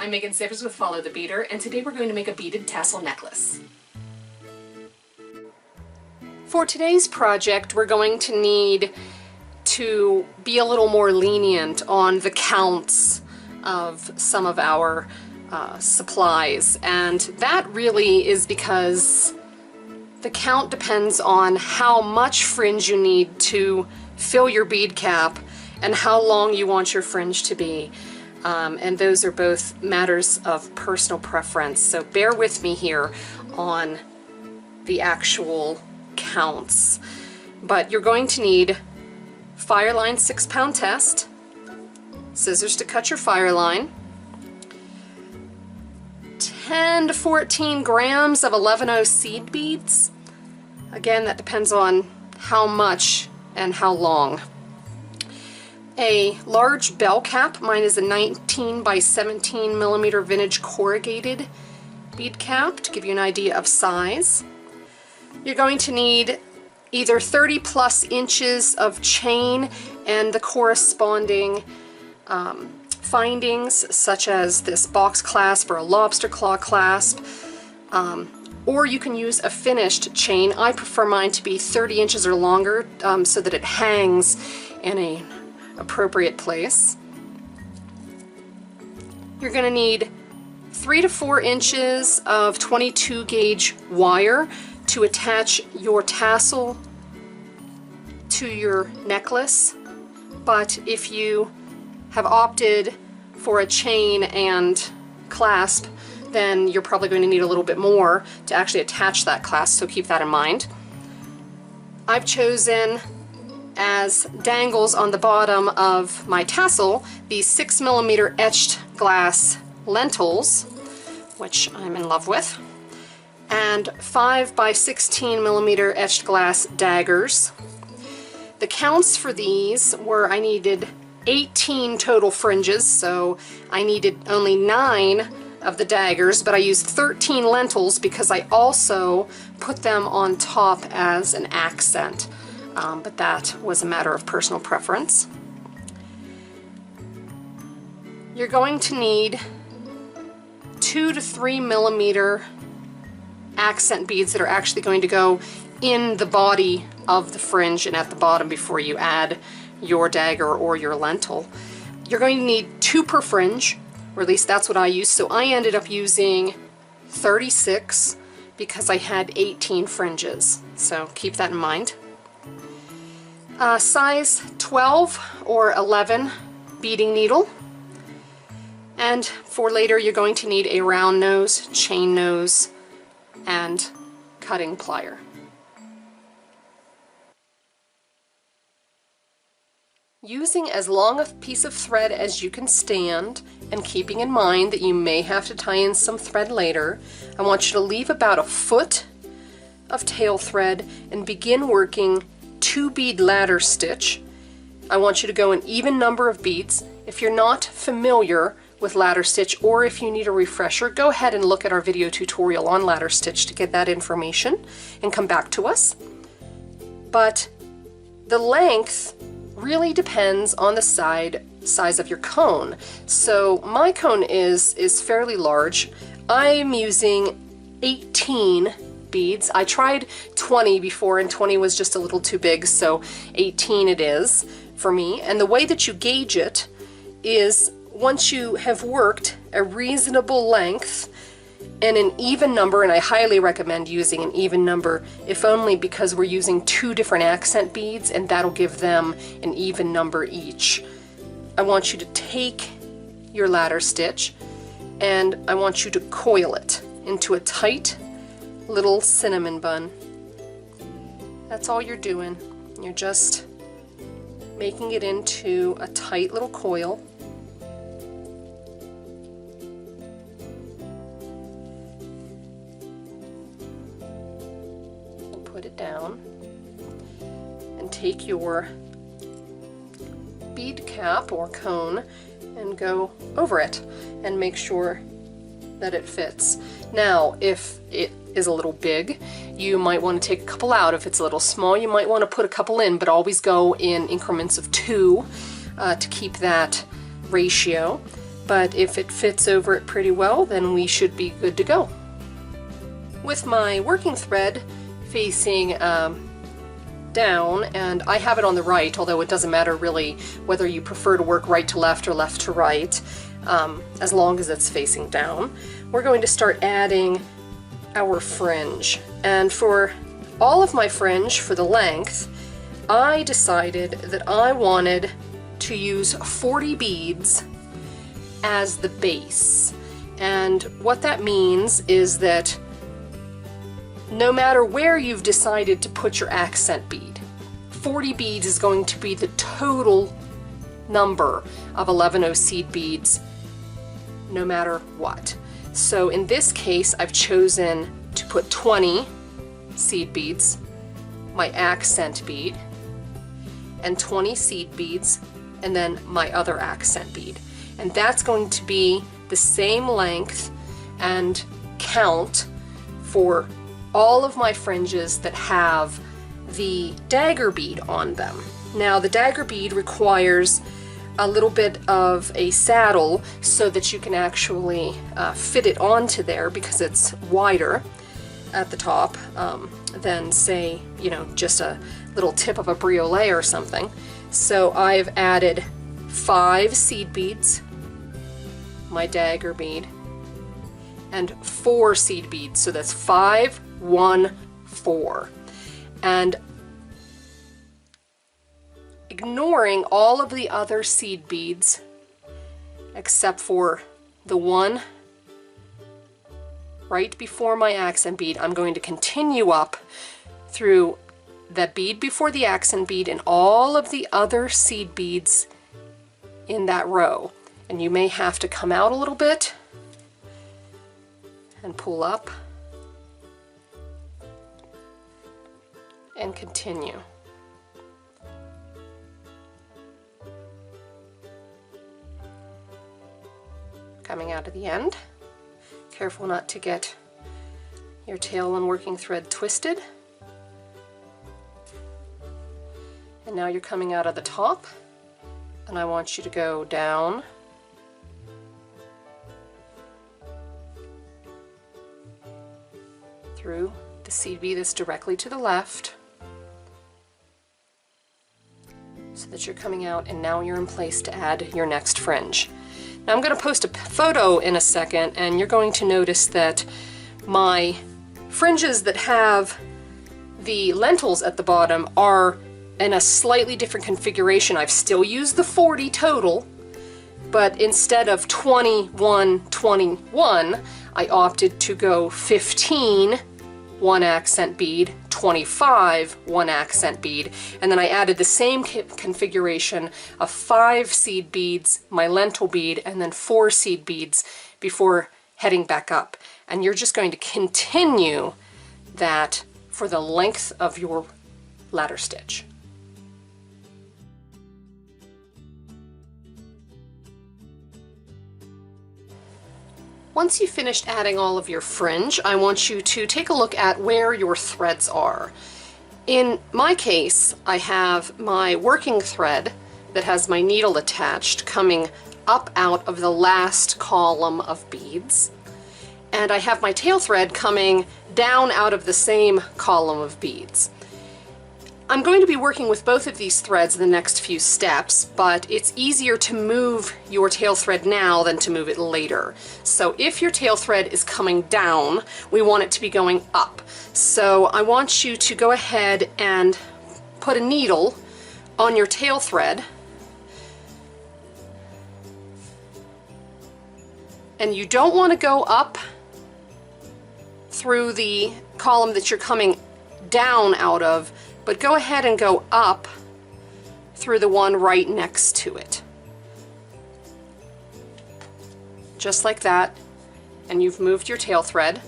I'm Megan Savors with Follow the Beader, and today we're going to make a beaded tassel necklace. For today's project, we're going to need to be a little more lenient on the counts of some of our supplies, and that really is because the count depends on how much fringe you need to fill your bead cap and how long you want your fringe to be. And those are both matters of personal preference, so bear with me here on the actual counts. But you're going to need fireline 6-pound test, scissors to cut your fireline, 10 to 14 grams of 11/0 seed beads. Again, that depends on how much and how long. A large bell cap, mine is a 19 by 17 millimeter vintage corrugated bead cap to give you an idea of size. You're going to need either 30 plus inches of chain and the corresponding findings, such as this box clasp or a lobster claw clasp, or you can use a finished chain. I prefer mine to be 30 inches or longer so that it hangs in an appropriate place. You're going to need 3 to 4 inches of 22 gauge wire to attach your tassel to your necklace, but if you have opted for a chain and clasp, then you're probably going to need a little bit more to actually attach that clasp, so keep that in mind. I've chosen as dangles on the bottom of my tassel these 6 millimeter etched glass lentils, which I'm in love with, and 5 by 16 millimeter etched glass daggers. The counts for these were I needed 18 total fringes, so I needed only 9 of the daggers, but I used 13 lentils because I also put them on top as an accent, but that was a matter of personal preference. You're going to need 2 to 3 millimeter accent beads that are actually going to go in the body of the fringe and at the bottom before you add your dagger or your lentil. You're going to need 2 per fringe, or at least that's what I used, so I ended up using 36 because I had 18 fringes, so keep that in mind. Size 12 or 11 beading needle, and for later you're going to need a round nose, chain nose, and cutting plier. Using as long a piece of thread as you can stand, and keeping in mind that you may have to tie in some thread later, I want you to leave about a foot of tail thread and begin working 2 bead ladder stitch. I want you to go an even number of beads. If you're not familiar with ladder stitch, or if you need a refresher, go ahead and look at our video tutorial on ladder stitch to get that information and come back to us. But the length really depends on the size of your cone. So my cone is fairly large. I'm using 18 beads. I tried 20 before and 20 was just a little too big, so 18 it is for me. And the way that you gauge it is once you have worked a reasonable length and an even number, and I highly recommend using an even number, if only because we're using 2 different accent beads and that'll give them an even number each. I want you to take your ladder stitch and I want you to coil it into a tight little cinnamon bun. That's all you're doing. You're just making it into a tight little coil. Put it down and take your bead cap or cone and go over it and make sure that it fits. Now, if it is a little big, you might want to take a couple out. If it's a little small, you might want to put a couple in, but always go in increments of 2 to keep that ratio. but if it fits over it pretty well, then we should be good to go. With my working thread facing down, and I have it on the right, although it doesn't matter really whether you prefer to work right to left or left to right, as long as it's facing down. We're going to start adding our fringe. And for all of my fringe, for the length, I decided that I wanted to use 40 beads as the base. And what that means is that no matter where you've decided to put your accent bead, 40 beads is going to be the total number of 11 seed beads, no matter what. So in this case, I've chosen to put 20 seed beads, my accent bead, and 20 seed beads, and then my other accent bead. And that's going to be the same length and count for all of my fringes that have the dagger bead on them. Now, the dagger bead requires a little bit of a saddle so that you can actually fit it onto there, because it's wider at the top than, say, you know, just a little tip of a briolet or something. So I've added 5 seed beads, my dagger bead, and 4 seed beads. So that's 5, 1, 4. And ignoring all of the other seed beads except for the one right before my accent bead, I'm going to continue up through the bead before the accent bead and all of the other seed beads in that row. And you may have to come out a little bit and pull up and continue. Coming out of the end. Careful not to get your tail and working thread twisted. And now you're coming out of the top, and I want you to go down through the seed bead that's directly to the left, so that you're coming out, and now you're in place to add your next fringe. Now I'm going to post a photo in a second, and you're going to notice that my fringes that have the lentils at the bottom are in a slightly different configuration. I've still used the 40 total, but instead of 21, 21, I opted to go 15 one accent bead, 25 one accent bead, and then I added the same configuration of 5 seed beads, my lentil bead, and then 4 seed beads before heading back up. And you're just going to continue that for the length of your ladder stitch. Once you've finished adding all of your fringe, I want you to take a look at where your threads are. In my case, I have my working thread that has my needle attached coming up out of the last column of beads, and I have my tail thread coming down out of the same column of beads. I'm going to be working with both of these threads in the next few steps, but it's easier to move your tail thread now than to move it later. So if your tail thread is coming down, we want it to be going up. So I want you to go ahead and put a needle on your tail thread, and you don't want to go up through the column that you're coming down out of, but go ahead and go up through the one right next to it. Just like that, and you've moved your tail thread.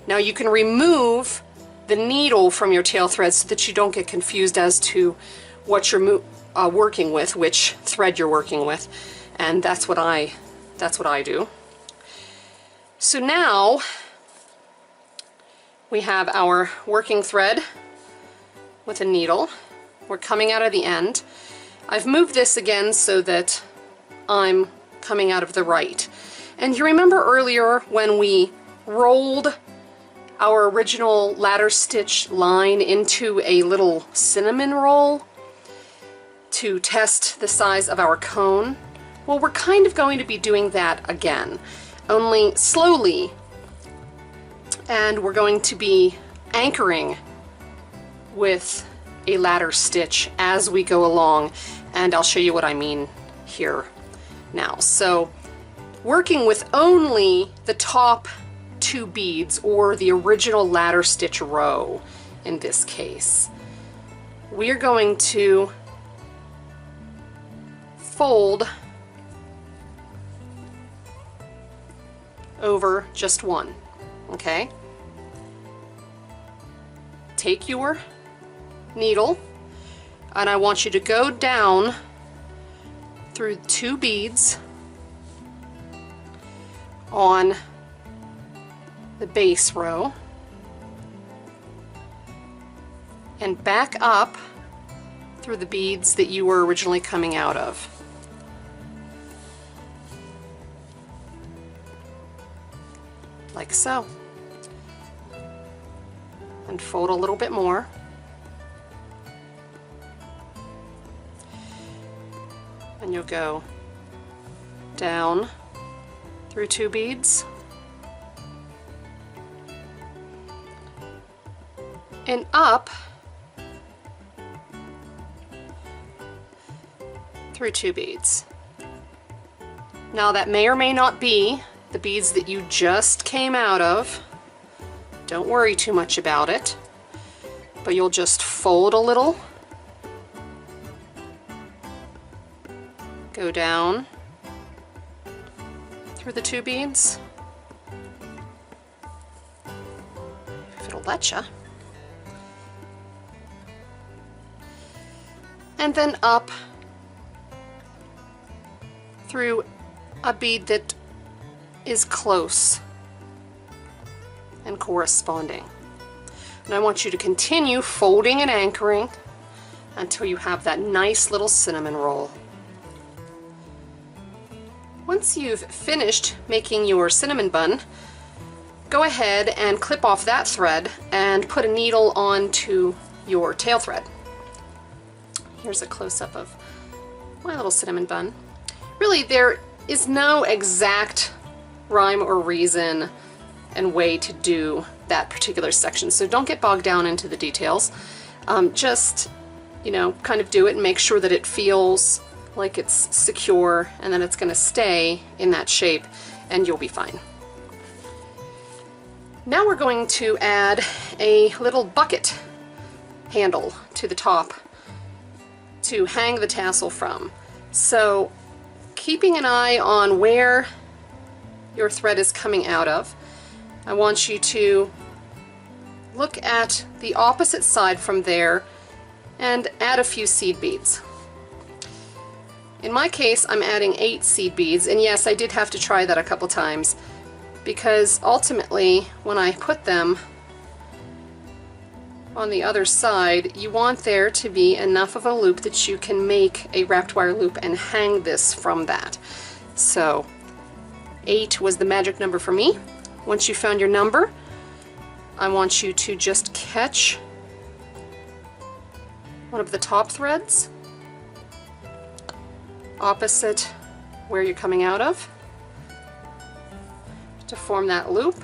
Now you can remove the needle from your tail thread so that you don't get confused as to what you're working with, which thread you're working with, and that's what I do. So now we have our working thread with a needle. We're coming out of the end. I've moved this again so that I'm coming out of the right. And you remember earlier when we rolled our original ladder stitch line into a little cinnamon roll to test the size of our cone? Well, we're kind of going to be doing that again, only slowly, and we're going to be anchoring with a ladder stitch as we go along, and I'll show you what I mean here now. So working with only the top 2 beads, or the original ladder stitch row in this case, we're going to fold over just one, okay? Take your needle, and I want you to go down through 2 beads on the base row and back up through the beads that you were originally coming out of. Like so. And fold a little bit more. And you'll go down through 2 beads and up through 2 beads. Now that may or may not be the beads that you just came out of. Don't worry too much about it, but you'll just fold a little, go down through the 2 beads, if it'll let you, and then up through a bead that is close and corresponding. And I want you to continue folding and anchoring until you have that nice little cinnamon roll. Once you've finished making your cinnamon bun, go ahead and clip off that thread and put a needle onto your tail thread. Here's a close-up of my little cinnamon bun. Really, there is no exact rhyme or reason and way to do that particular section, so don't get bogged down into the details. Just, you know, kind of do it and make sure that it feels like it's secure and that it's going to stay in that shape, and you'll be fine. Now we're going to add a little bucket handle to the top to hang the tassel from. So keeping an eye on where your thread is coming out of, I want you to look at the opposite side from there and add a few seed beads. In my case, I'm adding 8 seed beads, and yes, I did have to try that a couple times because ultimately when I put them on the other side, you want there to be enough of a loop that you can make a wrapped wire loop and hang this from that. So 8 was the magic number for me. Once you found your number, I want you to just catch one of the top threads opposite where you're coming out of to form that loop.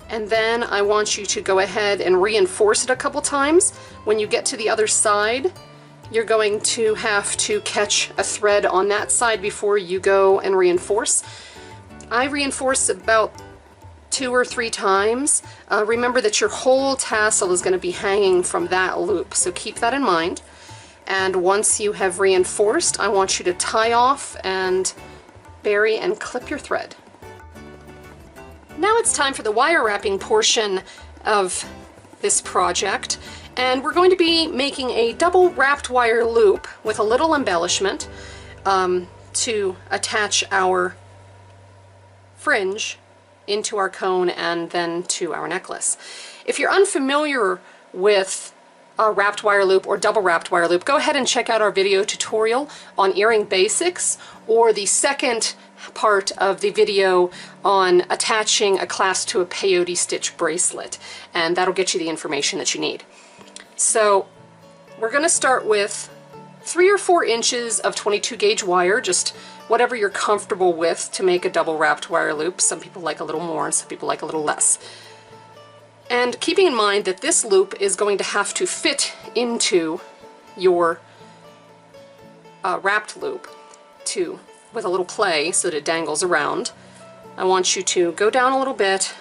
And then I want you to go ahead and reinforce it a couple times. When you get to the other side, you're going to have to catch a thread on that side before you go and reinforce. I reinforce about 2 or 3 times. Remember that your whole tassel is going to be hanging from that loop, so keep that in mind. And once you have reinforced, I want you to tie off and bury and clip your thread. Now it's time for the wire wrapping portion of this project, and we're going to be making a double wrapped wire loop with a little embellishment to attach our fringe into our cone and then to our necklace. If you're unfamiliar with wrapped wire loop or double wrapped wire loop, go ahead and check out our video tutorial on earring basics, or the second part of the video on attaching a clasp to a peyote stitch bracelet, and that'll get you the information that you need. So we're going to start with 3 or 4 inches of 22 gauge wire, just whatever you're comfortable with to make a double wrapped wire loop. Some people like a little more and some people like a little less. And keeping in mind that this loop is going to have to fit into your wrapped loop with a little play so that it dangles around, I want you to go down a little bit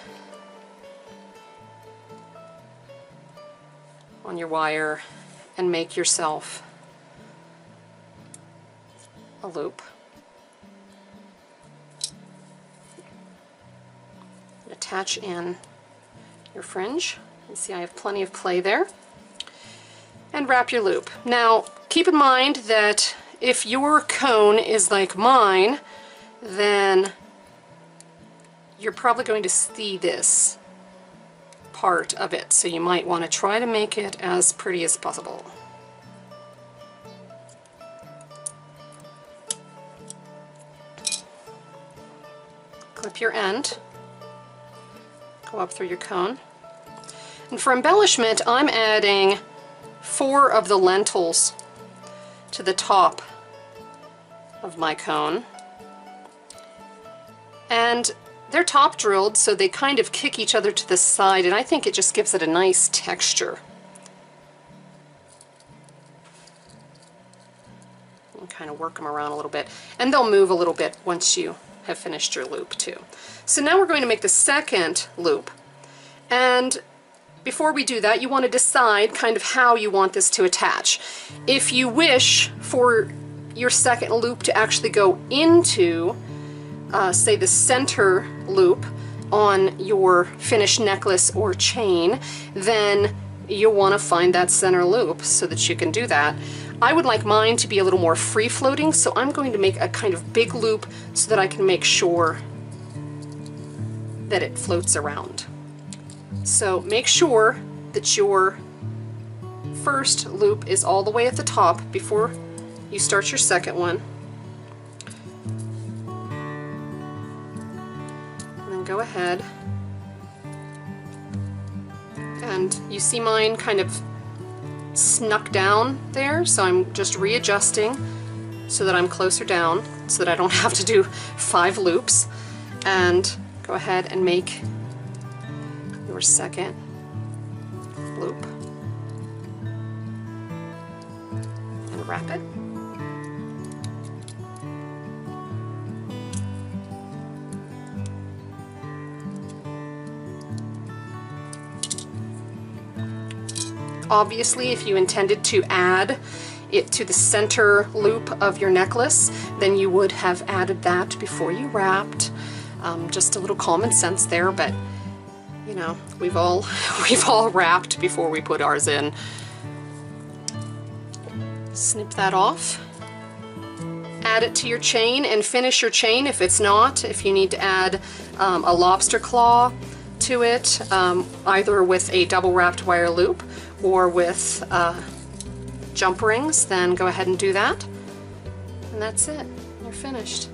on your wire and make yourself a loop. Attach in your fringe. You see I have plenty of play there. And wrap your loop. Now keep in mind that if your cone is like mine, then you're probably going to see this part of it, so you might want to try to make it as pretty as possible. Clip your end, go up through your cone, and for embellishment I'm adding 4 of the lentils to the top of my cone, and they're top drilled so they kind of kick each other to the side, and I think it just gives it a nice texture. And kind of work them around a little bit, and they'll move a little bit once you have finished your loop too. So now we're going to make the second loop, and before we do that you want to decide kind of how you want this to attach. If you wish for your second loop to actually go into say the center loop on your finished necklace or chain, then you'll want to find that center loop so that you can do that. I would like mine to be a little more free-floating, so I'm going to make a kind of big loop so that I can make sure that it floats around. So make sure that your first loop is all the way at the top before you start your second one. And then go ahead, and you see mine kind of snuck down there, so I'm just readjusting so that I'm closer down so that I don't have to do 5 loops. And go ahead and make your second loop and wrap it. Obviously, if you intended to add it to the center loop of your necklace, then you would have added that before you wrapped. Just a little common sense there, but you know, we've all wrapped before we put ours in. Snip that off. Add it to your chain and finish your chain if it's not. If you need to add a lobster claw to it, either with a double wrapped wire loop or with jump rings, then go ahead and do that. And that's it. You're finished.